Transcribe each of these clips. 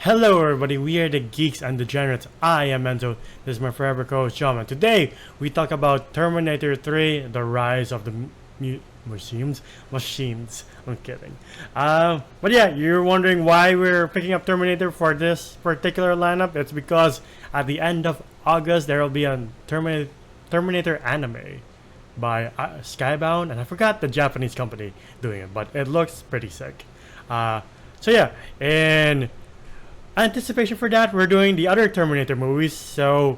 Hello everybody, we are the Geeks and Degenerates. I am Enzo, this is my forever co-host John, and today we talk about Terminator 3, The Rise of the Machines. I'm kidding. But yeah, you're wondering why we're picking up Terminator for this particular lineup. It's because at the end of August there will be a Terminator anime by Skybound, and I forgot the Japanese company doing it, but it looks pretty sick. So yeah, in anticipation for that, we're doing the other Terminator movies. So,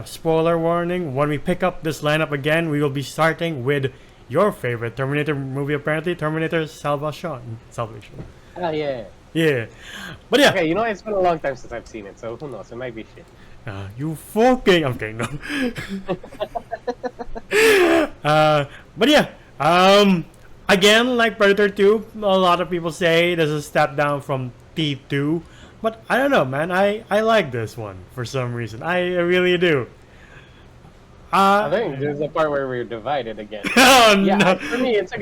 spoiler warning: when we pick up this lineup again, we will be starting with your favorite Terminator movie, apparently Terminator Salvation. Oh yeah. Yeah, but yeah. Okay, it's been a long time since I've seen it, so who knows? It might be shit. You fucking okay, no. But yeah. Again, like Predator 2, a lot of people say this is a step down from T2. But I don't know, man. I like this one for some reason. I really do. I think there's a part where we're divided again. Oh, yeah, no. for me, it's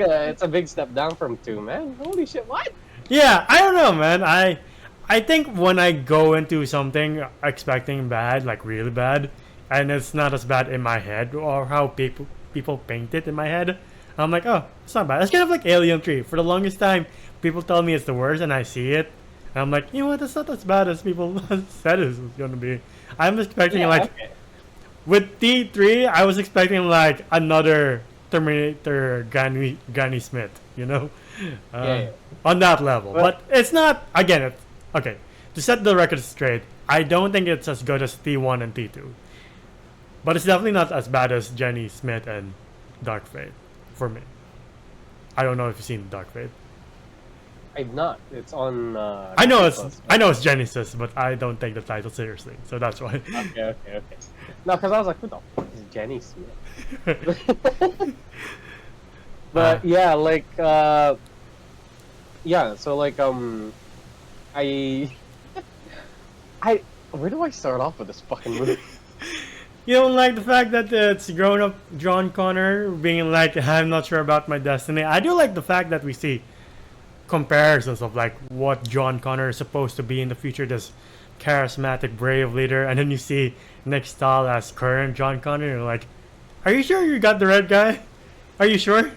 a big step down from 2, man. Holy shit, what? Yeah, I don't know, man. I think when I go into something expecting bad, like really bad, and it's not as bad in my head or how people paint it in my head, I'm like, oh, it's not bad. It's kind of like Alien 3. For the longest time, people tell me it's the worst, and I see it. And I'm like, you know what? It's not as bad as people said it was gonna be. I'm expecting with T3, I was expecting like another Terminator Granny Smith, on that level. But it's not. Again, it's okay. To set the record straight, I don't think it's as good as T1 and T2, but it's definitely not as bad as Jenny Smith and Dark Fate for me. I don't know if you've seen Dark Fate. I've not. It's on. I know it's Genesis, but I don't take the title seriously, so that's why. Okay. No, because I was like, who the fuck is Jenny Smith? But yeah, like, yeah. So like, I, where do I start off with this fucking movie? You don't like the fact that it's grown up John Connor being like, I'm not sure about my destiny. I do like the fact that we see comparisons of like what John Connor is supposed to be in the future, this charismatic, brave leader, and then you see Nick Stahl as current John Connor, and you're like, are you sure you got the right guy? Are you sure?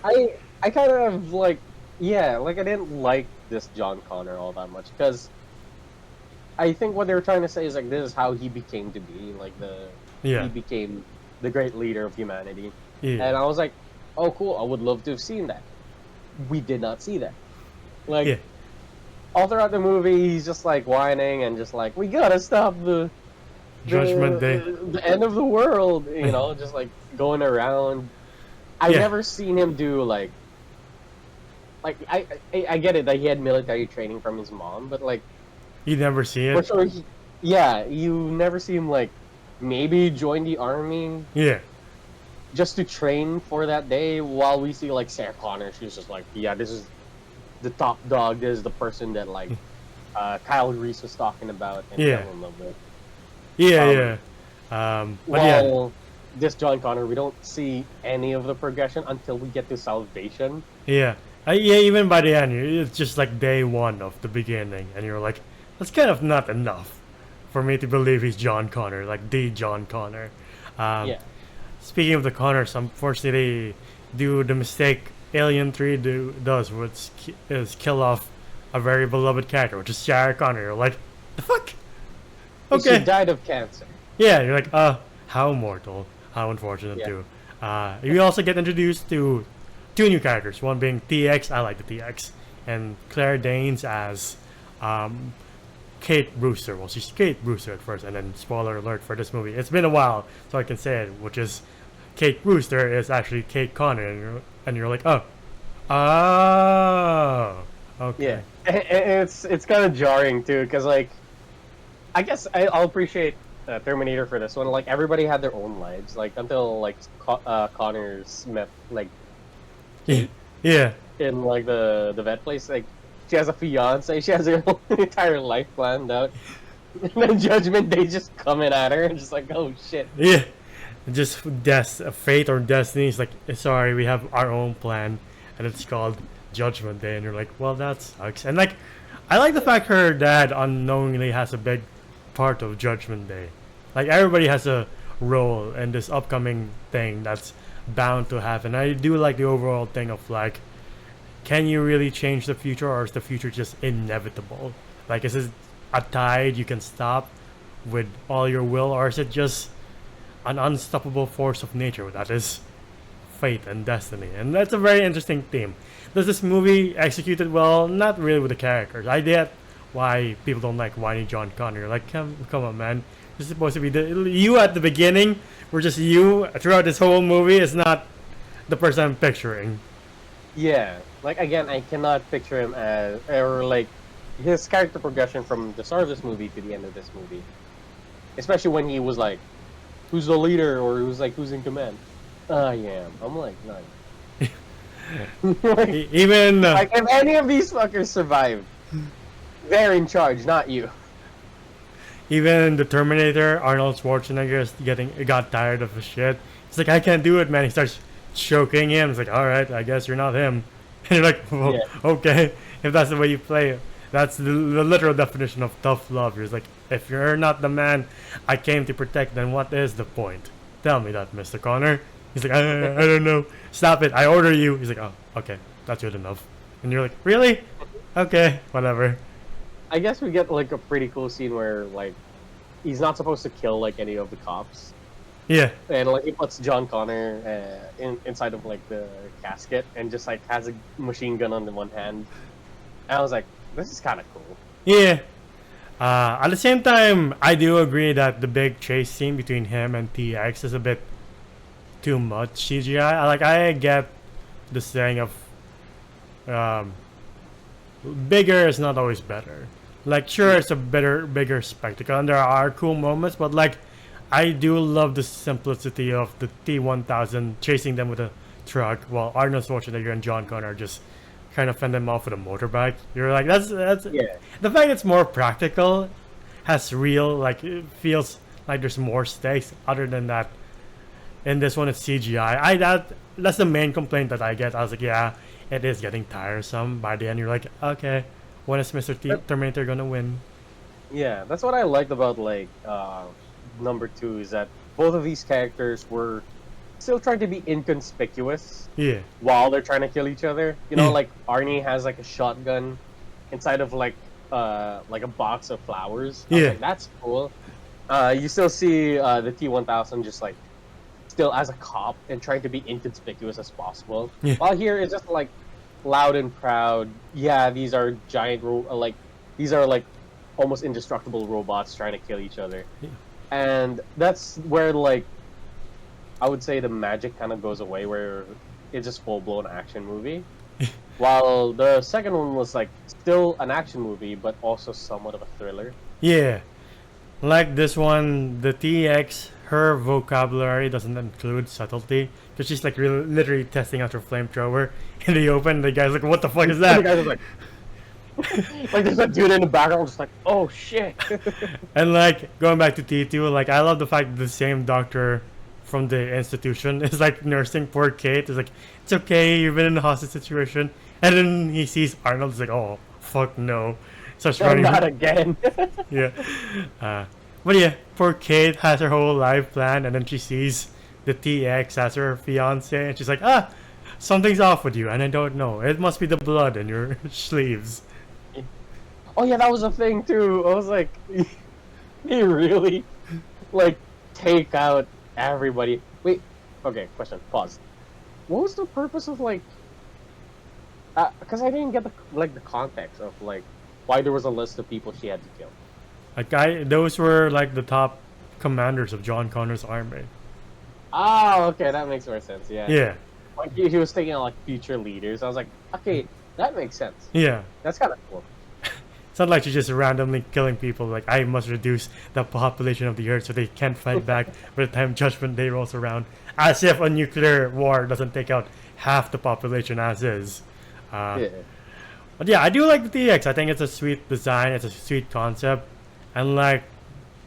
I kind of like, yeah, like I didn't like this John Connor all that much, because I think what they were trying to say is like, this is how he became to be, like he became the great leader of humanity. And I was like, oh cool, I would love to have seen that. We did not see that. Like, all throughout the movie, he's just like whining and just like, we gotta stop the Judgment Day, the end of the world, just like going around. I've never seen him do like I get it that he had military training from his mom, but like, you never see it. For sure, you never see him like maybe join the army. Yeah. Just to train for that day, while we see like Sarah Connor, she's just like, yeah, this is the top dog. This is the person that like Kyle Reese was talking about and fell in love with. Well, this John Connor, we don't see any of the progression until we get to Salvation. Even by the end, it's just like day one of the beginning, and you're like, that's kind of not enough for me to believe he's John Connor, like the John Connor. Speaking of the Connors, unfortunately, they do the mistake Alien 3 does, which is kill off a very beloved character, which is Sarah Connor. You're like, the fuck? Okay. She died of cancer. Yeah, you're like, how mortal. How unfortunate, too. You also get introduced to two new characters, one being TX, I like the TX, and Claire Danes as Kate Brewster. Well, she's Kate Brewster at first, and then spoiler alert for this movie. It's been a while, so I can say it, which is Kate Brewster is actually Kate Connor, and you're like, oh, okay. Yeah, it's kind of jarring too, because like, I guess I'll appreciate Terminator for this one. Like, everybody had their own lives, like until like Connors met like Kate in like the vet place. Like, she has a fiance, she has her whole entire life planned out, and then Judgment Day just coming at her and just like, oh shit. Yeah. Just fate or destiny is like, sorry, we have our own plan, and it's called Judgment Day, and you're like, well, that sucks. And like, I like the fact her dad unknowingly has a big part of Judgment Day. Like everybody has a role in this upcoming thing that's bound to happen. I do like the overall thing of like, can you really change the future, or is the future just inevitable? Like, is it a tide you can stop with all your will, or is it just an unstoppable force of nature that is fate and destiny? And that's a very interesting theme. Does this movie execute it well? Not really with the characters. I get why people don't like whiny John Connor. Like, come on, man. This is supposed to be you at the beginning. We're just you throughout this whole movie. It's not the person I'm picturing. Yeah, like again, I cannot picture him as, or like his character progression from the start of this movie to the end of this movie. Especially when he was like, "Who's the leader?" or he was like, "Who's in command?" I am. I'm like, nice. Like, Even like if any of these fuckers survived, they're in charge, not you. even the Terminator, Arnold Schwarzenegger got tired of the shit. He's like, I can't do it, man. He starts choking him. It's like, all right, I guess you're not him. And you're like, well, Yeah. okay, if that's the way you play it. That's the literal definition of tough love. You're like, if you're not the man I came to protect, then what is the point? Tell me that, Mr. Connor. He's like, I don't know. Stop it. I order you. He's like, oh, okay, that's good enough. And you're like, really? Okay, whatever. I guess we get like a pretty cool scene where like he's not supposed to kill like any of the cops, Yeah. and like he puts John Connor inside of like the casket and just like has a machine gun on the one hand. And I was like, this is kind of cool. Yeah. At the same time, I do agree that the big chase scene between him and TX is a bit too much CGI. I get the saying of bigger is not always better. Like, sure, it's a bigger spectacle, and there are cool moments, but like, I do love the simplicity of the T-1000 chasing them with a truck, while Arnold Schwarzenegger and John Connor just kind of fend them off with a motorbike. You're like, that's Yeah. the fact it's more practical, has real, like, it feels like there's more stakes. Other than that, in this one it's CGI. That's the main complaint that I get. I was like, yeah, it is getting tiresome. By the end, you're like, okay, when is Terminator gonna win? Yeah, that's what I liked about like number 2 is that both of these characters were still trying to be inconspicuous Yeah. while they're trying to kill each other. You know, Yeah. like Arnie has like a shotgun inside of like a box of flowers. I was Yeah. like, that's cool. You still see the T-1000 just like still as a cop and trying to be inconspicuous as possible. Yeah. While here it's just like loud and proud. Yeah, these are giant like these are like almost indestructible robots trying to kill each other. Yeah. And that's where like I would say the magic kind of goes away, where it's just full-blown action movie. While the second one was like still an action movie, but also somewhat of a thriller. Yeah. Like this one, the TX, her vocabulary doesn't include subtlety, because she's like literally testing out her flamethrower in the open. The guy's like, what the fuck is And the that? guy was like, like there's a dude in the background just like, oh shit. And like, going back to T2, like, I love the fact that the same doctor from the institution is like nursing poor Kate. It's like, it's okay, you've been in a hostage situation. And then he sees Arnold, he's like, oh, fuck no. Starts No, running. not again. Yeah. But yeah, poor Kate has her whole life planned, and then she sees the TX as her fiance, and she's like, something's off with you, and I don't know. It must be the blood in your sleeves. Oh yeah, that was a thing too. I was like, they really like take out everybody. Wait, okay, question. Pause. What was the purpose of like? Because I didn't get the context of like why there was a list of people she had to kill. Like, those were like the top commanders of John Connor's army. Oh, okay, that makes more sense. Yeah. Yeah. Like he was taking out like future leaders. I was like, okay, that makes sense. Yeah. That's kind of cool. It's not like she's just randomly killing people. Like, I must reduce the population of the earth so they can't fight back by the time Judgment Day rolls around. As if a nuclear war doesn't take out half the population as is. Yeah. But yeah, I do like the TX. I think it's a sweet design. It's a sweet concept. And like,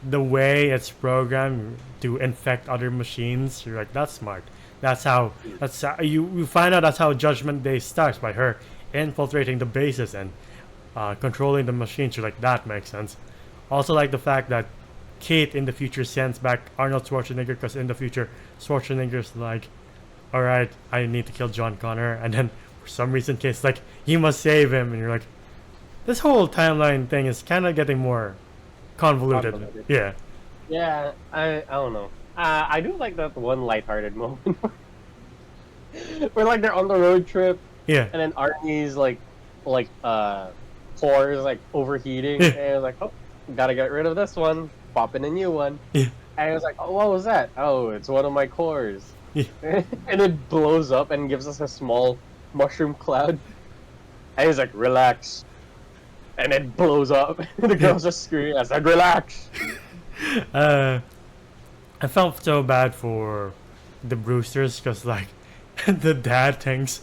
the way it's programmed to infect other machines, you're like, that's smart. That's how you find out that's how Judgment Day starts, by her infiltrating the bases and controlling the machines. You're like, that makes sense. Also like the fact that Kate in the future sends back Arnold Schwarzenegger because in the future Schwarzenegger's like, all right, I need to kill John Connor, and then for some reason Kate's like, you must save him, and you're like, this whole timeline thing is kind of getting more convoluted. Yeah. Yeah, I don't know. I do like that one lighthearted moment where like they're on the road trip. Yeah. And then Arnie's like core is like overheating, and it's like, oh, gotta get rid of this one. Pop in a new one. Yeah. And it's like, oh, what was that? Oh, it's one of my cores. Yeah. And it blows up and gives us a small mushroom cloud. And he's like, relax. And it blows up. And the girls just screaming. I said, relax. I felt so bad for the Brewsters because like the dad thinks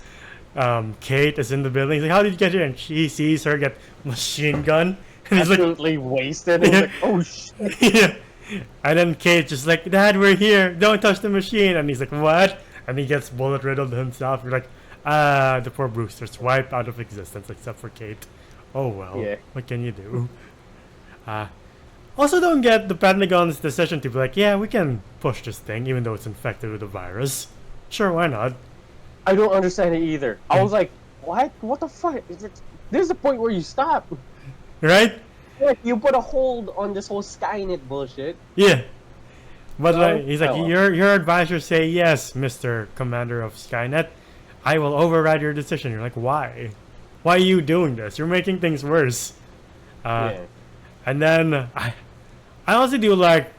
Kate is in the building. He's like, how did you get here? And she sees her get machine gun. And he's absolutely like, wasted. And he's like, oh shit. Yeah. And then Kate's just like, Dad, we're here. Don't touch the machine. And he's like, what? And he gets bullet riddled himself. You're like, the poor Brewster's wiped out of existence except for Kate. Oh well. Yeah. What can you do? Also don't get the Pentagon's decision to be like, yeah, we can push this thing even though it's infected with a virus. Sure, why not? I don't understand it either. I was like, what? What the fuck? There's a point where you stop. Right? Like, you put a hold on this whole Skynet bullshit. Yeah. But like, he's like, well. your advisors say yes, Mr. Commander of Skynet. I will override your decision. You're like, why? Why are you doing this? You're making things worse. Yeah. And then I also do like,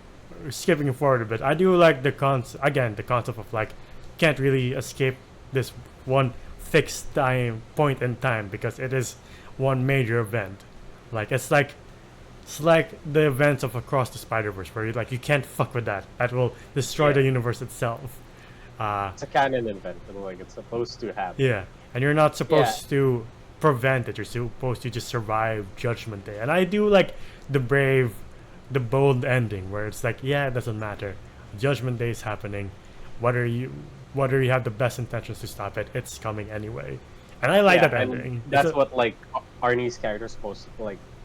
skipping forward a bit, I do like the concept of like, can't really escape this one fixed point in time because it is one major event. Like it's like the events of Across the Spider-Verse where you can't fuck with that. That will destroy the universe itself. It's a canon event, and like it's supposed to happen. Yeah, and you're not supposed to prevent it. You're supposed to just survive Judgment Day. And I do like the bold ending where it's like, yeah, it doesn't matter. Judgment Day is happening. Whether you have the best intentions to stop it, it's coming anyway. And I like that ending. That's what like Arnie's character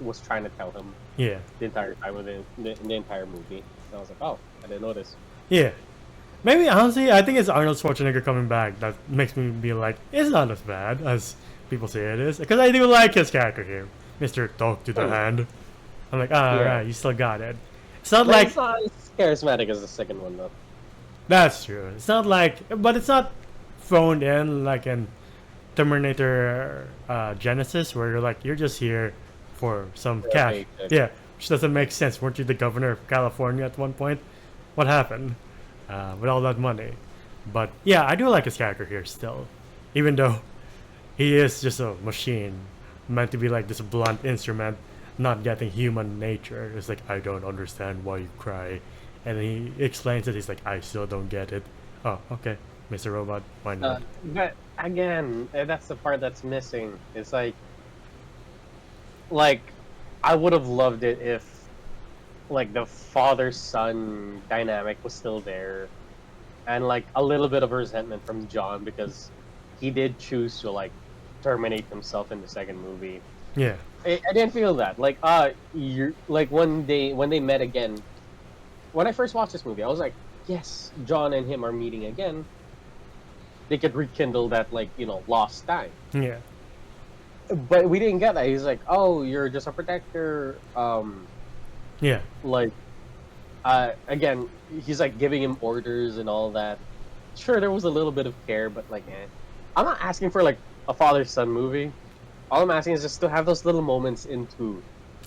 was trying to tell him. Yeah. The entire time within the entire movie. And I was like, oh, I didn't notice. Yeah. Maybe honestly, I think it's Arnold Schwarzenegger coming back that makes me be like, it's not as bad as people say it is. Because I do like his character here, Mr. Talk to the Hand. I'm like, alright, you still got it. It's not like it's not as charismatic as the second one though. That's true. It's not like, but it's not phoned in like in Terminator Genesis, where you're just here for some cash. Yeah, which doesn't make sense. Weren't you the governor of California at one point? What happened with all that money? But yeah, I do like his character here still, even though he is just a machine meant to be like this blunt instrument, not getting human nature. It's like, I don't understand why you cry. And he explains it. He's like, I still don't get it. Oh, okay, Mr. Robot, why not? But again, that's the part that's missing. It's like I would have loved it if, like, the father-son dynamic was still there, and like a little bit of resentment from John because he did choose to like terminate himself in the second movie. Yeah, I didn't feel that. Like, you're like when they met again. When I first watched this movie, I was like, yes, John and him are meeting again. They could rekindle that, like, lost time. yeah, But we didn't get that. He's like, oh, you're just a protector. yeah. Like, again, he's like giving him orders and all that. Sure, there was a little bit of care, but like, I'm not asking for like a father-son movie. All I'm asking is just to have those little moments in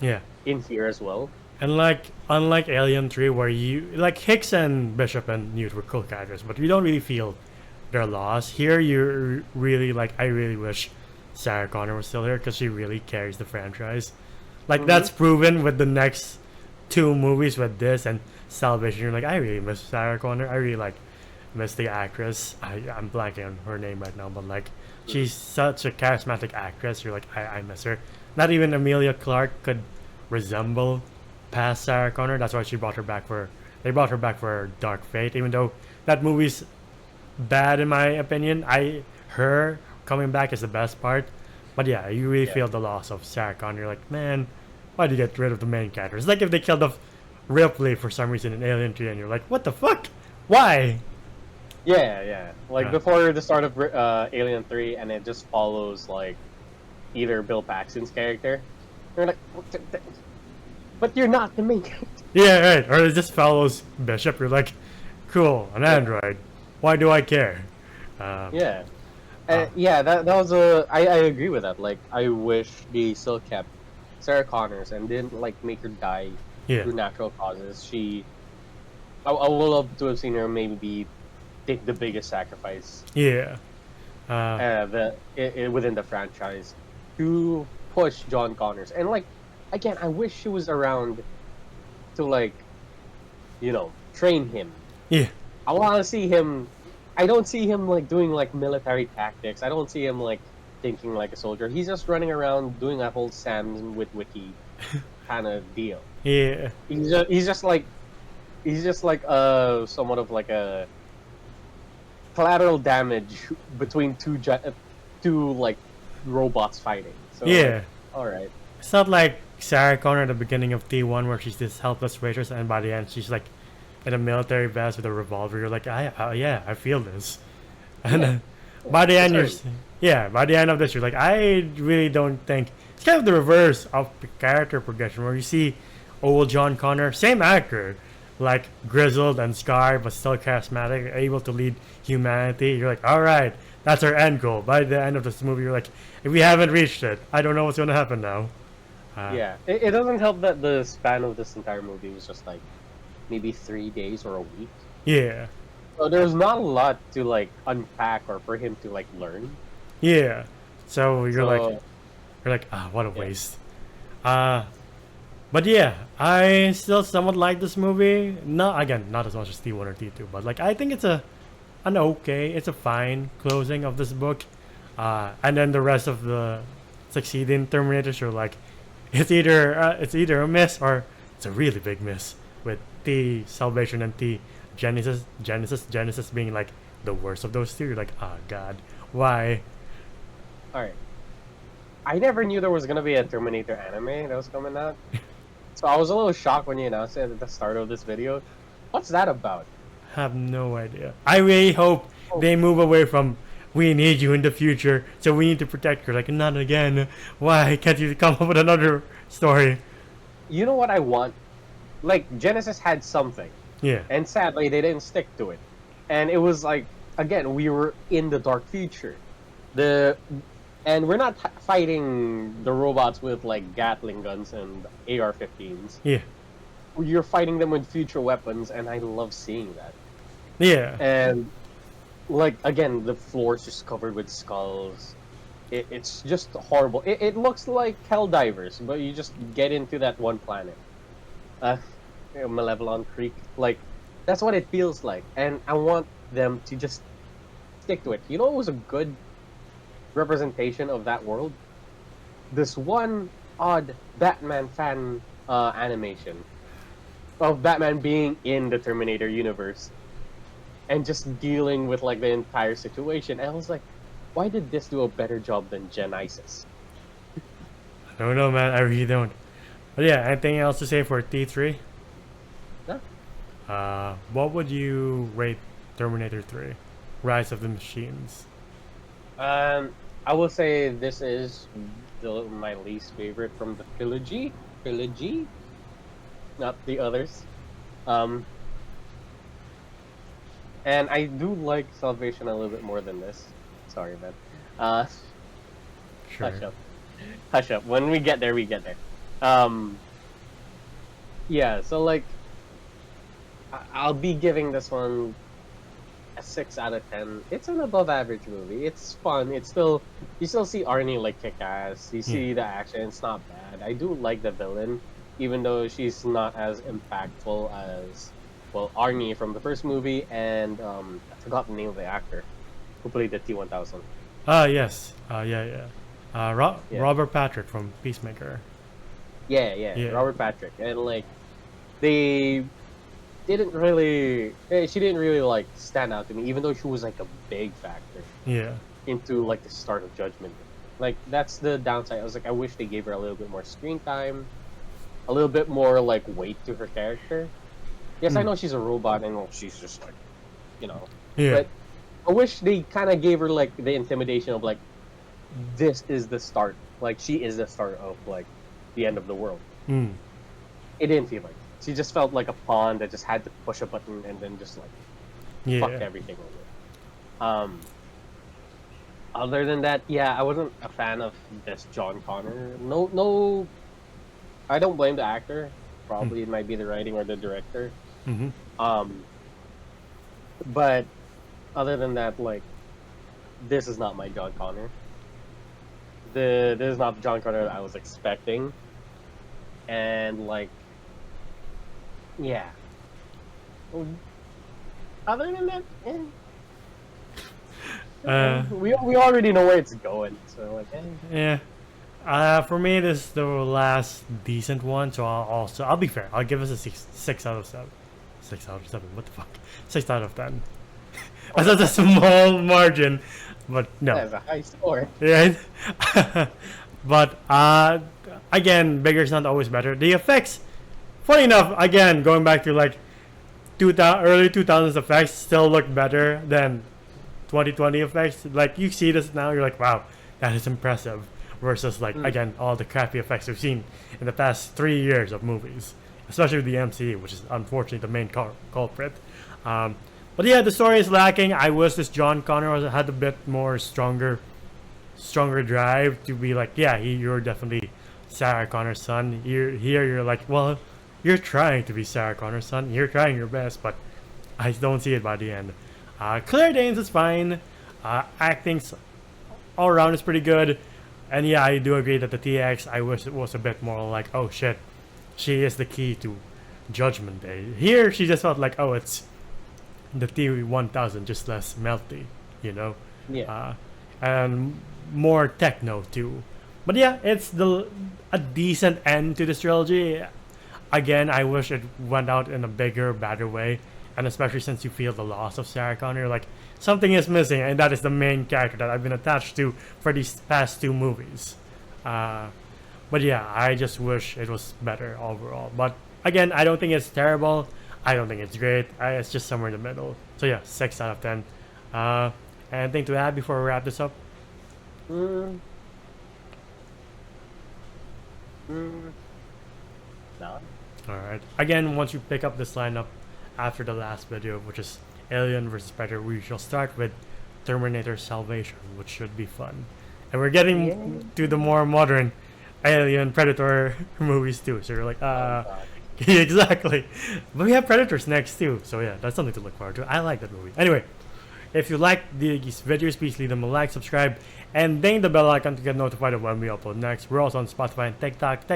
here as well. And like, unlike Alien 3, where you like Hicks and Bishop and Newt were cool characters, but you don't really feel their loss. Here, you're really like, I really wish Sarah Connor was still here because she really carries the franchise. Like that's proven with the next two movies with this and Salvation. You're like, I really miss Sarah Connor. I really like miss the actress. I'm blanking on her name right now, but like she's such a charismatic actress. You're like, I miss her. Not even Emilia Clarke could resemble past Sarah Connor. That's why they brought her back for Dark Fate, even though that movie's bad in my opinion. Her coming back is the best part, But yeah, you really Yeah. feel the loss of Sarah Connor. You're like, man, why did you get rid of the main character? It's like if they killed off Ripley for some reason in Alien 3, and you're like, what the fuck? Why? Yeah, yeah. Like Uh, before the start of Alien 3, and it just follows like either Bill Paxton's character. You're like, but you're not the main character. yeah, right. Or it just follows Bishop. You're like, cool, an android. Why do I care? Yeah. Uh, Yeah, that was a. I agree with that. Like, I wish they still kept Sarah Connors and didn't like make her die yeah, through natural causes. I would love to have seen her maybe take the biggest sacrifice yeah. within the franchise to push John Connors. And like, again, I wish she was around to like, train him. Yeah, I want to see him. I don't see him like doing like military tactics. I don't see him like thinking like a soldier. He's just running around doing that whole Sam with Wiki kind of deal. yeah, He's just like somewhat of like a collateral damage between two like robots fighting. So yeah. all right. It's not like Sarah Connor at the beginning of T1 where she's this helpless waitress, and by the end she's like in a military vest with a revolver. You're like, yeah, I feel this. And Yeah. by the end, That's by the end of this, you're like, I really don't think it's kind of the reverse of the character progression where you see old John Connor, same actor, like grizzled and scarred but still charismatic, able to lead humanity. You're like, all right, that's our end goal. By the end of this movie, you're like, if we haven't reached it, I don't know what's gonna happen now. Yeah, it doesn't help that the span of this entire movie was just like maybe 3 days or a week. Yeah, So there's not a lot to like unpack or for him to like learn. yeah. So you're So, like, what a Yeah. waste. But yeah, I still somewhat like this movie. Not as much as T1 or T2, but like I think it's it's a fine closing of this book. And then the rest of the succeeding Terminators are like, it's either a miss or it's a really big miss. With T Salvation and T Genesis being like the worst of those two. You're like, oh god, why? all right. I never knew there was gonna be a Terminator anime that was coming out. So I was a little shocked when you announced it at the start of this video. What's that about? Have no idea. I really hope they move away from we need you in the future, so we need to protect you. Like, not again. Why can't you come up with another story? You know what I want? Like, Genesis had something, Yeah, and sadly, they didn't stick to it. And it was like, again, we were in the dark future. And we're not fighting the robots with, like, Gatling guns and AR-15s. yeah, You're fighting them with future weapons, and I love seeing that. yeah, And, like, again, the floor's just covered with skulls. It's just horrible. It looks like Helldivers, but you just get into that one planet. Malevelon Creek. Like, that's what it feels like. And I want them to just stick to it. You know what was a good representation of that world? This one odd Batman fan animation of Batman being in the Terminator universe and just dealing with like the entire situation. And I was like, why did this do a better job than Genesis? I don't know, man. I really don't. But yeah, anything else to say for T3? No. What would you rate Terminator 3? Rise of the Machines. I will say this is my least favorite from the trilogy. Not the others. And I do like Salvation a little bit more than this. Sorry, man. Sure. Hush up. Hush up. When we get there, we get there. Yeah, so like, I'll be giving this one a 6 out of 10. It's an above average movie. It's fun. You still see Arnie like kick ass. You see the action. It's not bad. I do like the villain, even though she's not as impactful as Arnie from the first movie, and I forgot the name of the actor who played the T-1000. Yes. Yeah. Robert Patrick from Peacemaker. Yeah. Robert Patrick, and like they didn't really, she didn't really like stand out to me, even though she was like a big factor Yeah. into like the start of Judgment. Like that's the downside. I was like, I wish they gave her a little bit more screen time, a little bit more like weight to her character. Yes, I know she's a robot and well, she's just like, you know, Yeah. but I wish they kind of gave her like the intimidation of like, this is the start. Like she is the start of like the end of the world. Mm. It didn't feel like she just felt like a pawn that just had to push a button and then just like Yeah. fucked everything over. Other than that, yeah, I wasn't a fan of this John Connor. No, I don't blame the actor. Probably it might be the writing or the director. Mm-hmm. But other than that, like, this is not my John Connor. This is not the John Connor that I was expecting. And like, yeah. Other than that, we already know where it's going. So like, Yeah. For me, this is the last decent one, so I'll be fair. I'll give us a 6 out of 7. 6 out of 7. What the fuck? 6 out of 10. That's a small margin, but no. that's a high score. Right? But again, bigger is not always better. The effects, funny enough, again going back to like early 2000s effects, still look better than 2020 effects. Like you see this now, you're like, wow, that is impressive. Versus like again all the crappy effects we've seen in the past 3 years of movies, especially with the MCU, which is unfortunately the main culprit. But yeah, the story is lacking. I wish this John Connor had a bit more stronger drive to be like, yeah, you're definitely Sarah Connor's son. You're like, well, you're trying to be Sarah Connor's son. You're trying your best, but I don't see it by the end. Claire Danes is fine. Acting's all around is pretty good. And yeah, I do agree that the TX, I wish it was a bit more like, oh shit, she is the key to Judgment Day. Here, she just felt like, oh, it's the T1000, just less melty, you know? Yeah. And more techno too. But yeah, it's a decent end to this trilogy. Again, I wish it went out in a bigger, better way. And especially since you feel the loss of Sarah Connor, like something is missing, and that is the main character that I've been attached to for these past 2 movies. But yeah, I just wish it was better overall. But again, I don't think it's terrible. I don't think it's great. It's just somewhere in the middle. So yeah, 6 out of 10. Anything to add before we wrap this up? No. Alright. Again, once you pick up this lineup after the last video, which is Alien vs Predator, we shall start with Terminator Salvation, which should be fun. And we're getting to the more modern Alien Predator movies too. So you're like, exactly. But we have Predators next too. So yeah, that's something to look forward to. I like that movie. Anyway, if you like these videos, please leave them a like, subscribe, and ding the bell icon to get notified of when we upload next. We're also on Spotify and TikTok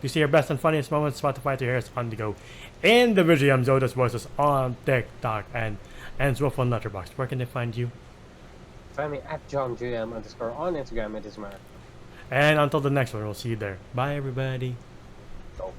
to see our best and funniest moments. Spotify to hear us on the go. And the VGM Zoda's voices on TikTok and Wolf on Letterboxd. Where can they find you? Find me at JohnJM_ on Instagram. It is my. And until the next one, we'll see you there. Bye, everybody. So.